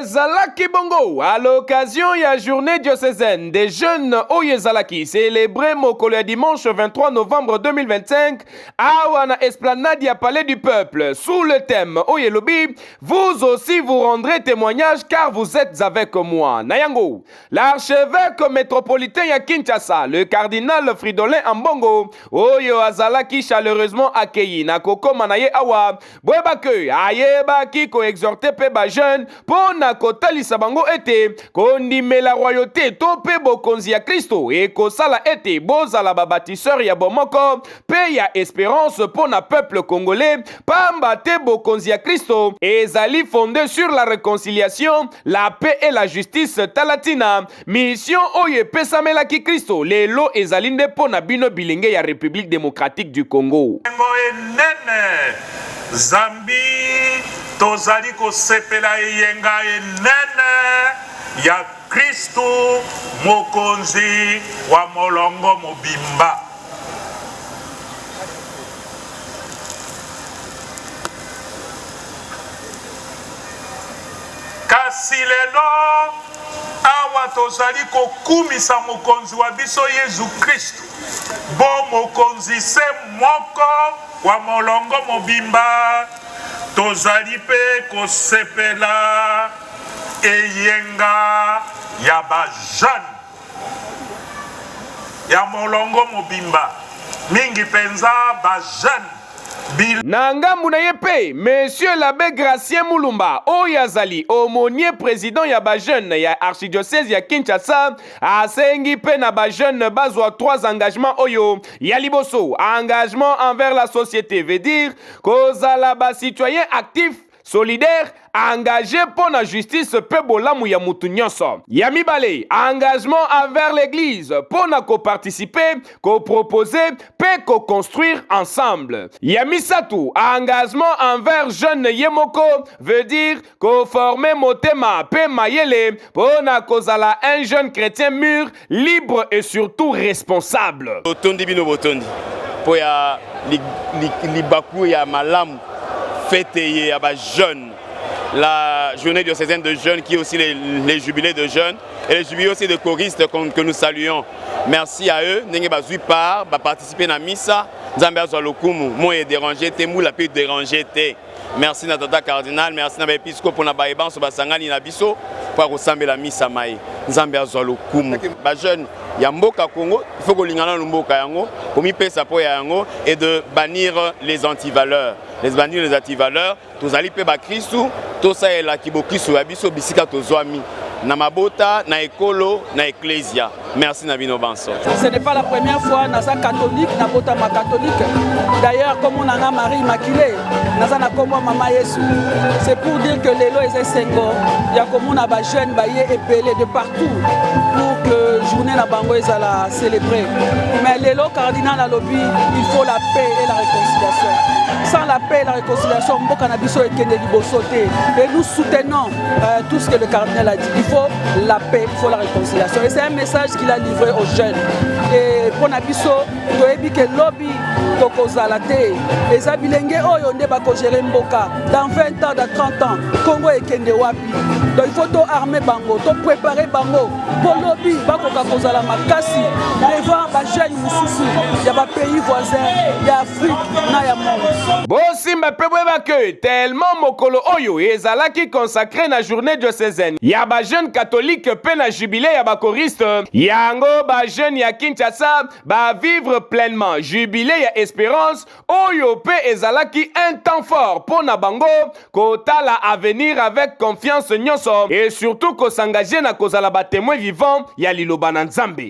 Ezalaki bongo à l'occasion ya journée diocésaine des jeunes Oyezalaki célébré mokolo ya dimanche 23 novembre 2025 awa na esplanade ya palais du peuple sous le thème Oyelobi, vous aussi vous rendrez témoignage car vous êtes avec moi. Nayango, l'archevêque métropolitain ya Kinshasa, le cardinal Fridolin Ambongo, Oyo azalaki chaleureusement accueilli na kokoma na ye awa, bwebake ayebaki ko exhorter pe ba jeune pour na kotalisa bango ete kondimela royauté to pe bokonzi ya Kristo e kosala ete bozala babatisseur ya bomoko pe ya espérance pour na peuple congolais pamba te bokonzi ya Kristo ezali fondé sur la réconciliation, la paix et la justice talatina mission oyo epesamelaki Kristo lelo ezali nde po na bino bilenge ya République démocratique du Congo. Zambi tozali kosepela yenga enene ya Kristo mokonzi wa molongo mobimba. Kasi lelo awa tozali kokumisa mokonzi wa biso Yesu Kristo bo mokonzi se moko wa molongo mobimba. Tozali pe kosepela eyenga ya ba jeune ya molongo mobimba mingi penza ba jeune. Na ngambu na ye pe, Monsieur l'abbé Gracien Mulumba, oyazali, aumônier président ya ba jeune ya archidiocèse ya Kinshasa, asengi pe na ba jeune bazwa 3 engagements oyo. Ya liboso, engagement envers la société, veut dire kozala ba citoyen actif, solidaire, engagé pour la justice pe bolamu ya mutu nyonso. Ya mibale, engagement envers l'église pour na co-participer, co-proposer, pe co-construire ensemble. Ya misatu, engagement envers jeune yemoko veut dire co-former motema pe mayele pour na kozala un jeune chrétien mûr, libre et surtout responsable. Botondi bino botondi. Po ya libaku ya malamu fêter ya ba jeune. La journée diocésaine de jeunes qui est aussi les jubilés de jeunes et les jubilés aussi de choristes que nous saluons. Merci à eux. N'engé bazui par participer à la missa. Nzambe azwa lokumu mo e déranger te mou la pe déranger te. Merci na tata cardinal, merci na ba épiscope pour na ba ebanso basangani na biso pour resembler la missa mai. Nzambe azwa lokumu. Ba jeune ya mboka Congo, il faut que lingana mboka yango, pour mi pesa po yango et de bannir les antivaleurs. Les bannir les antivaleurs, tous ali pe ba Kristu, to sa ela kibokisu ya biso bisika tozwami. Na mabota, na ekolo, na ecclesia. Merci Nabino Banso. Ce n'est pas la première fois nasa catholique, na bota ma catholique. D'ailleurs, comme on a Marie Immaculée, nasa na comme Mama Yesu. C'est pour dire que l'élo est sengo. Il y a comme on a ba jeune baillé épelé de partout pour que journée la bango la célébrer. Mais l'élo cardinal à lobby, il faut la paix et la réconciliation. Sans la paix et la réconciliation, Mboka Nabiso et Kennedy Bosoté. Et nous soutenons tout ce que le cardinal a dit. Il faut la paix, il faut la réconciliation. Et c'est un message qu'il a livré aux jeunes. Et pour Nabiso, il a dit que lobby Tokozalate, les Abilenge Oyonde Bako gérer Mboka. Dans 20 ans, dans 30 ans, Congo et Kende Wapi. Donc il faut tout armer Bango, tout préparer Bango. Pour lobby, Bako Kakozala Makasi, devant les jeunes Moussoussou. Il y a des pays voisins, il y a Afrique, il y a monde. Bosimba pebweba que tellement mokolo oyo ezalaki consacré na journée diocésaine. Ya ba jeune catholique pe na jubilé ya ba choriste. Yango ba jeune ya Kinshasa ba vivre pleinement jubilé ya espérance oyo pe ezalaki un temps fort pour na bango kotala avenir avec confiance nyonso et surtout ko s'engager na kozala ba témoin vivant ya liloba na Nzambe.